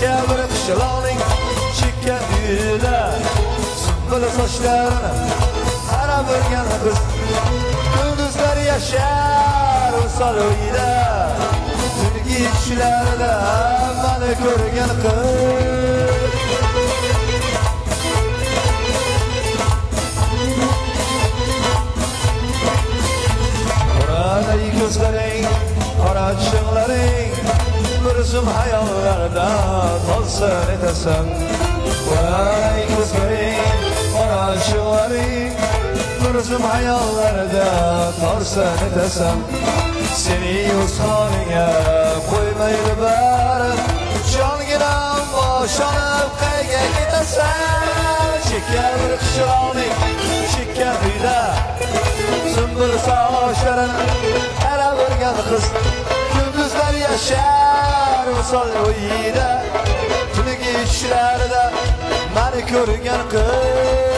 Şeker bir kışlaning chekkan uyida Sümbül sochlarini qarab o'rgan qiz Gündüzler yaşar Usal uyida Tungi tushlarida meni ko'rgan qiz Qoraday ko'zlaring, qora chiqlaring Bir zum hayollarda tolsin etasan Qoraday ko'zlaring, qora chiqlaring Bir zum hayollarda tolsin etasan Seni o'z holinga qo'ymaydi bari Jonginam boshlanib qayga ketasan Chekkan bir qishloqning chekkan uyda Sümbül sochlarini qarab o'rgan qiz Gündüzler yaşar Usal uyida Tungi tushlarida meni ko'rgan qiz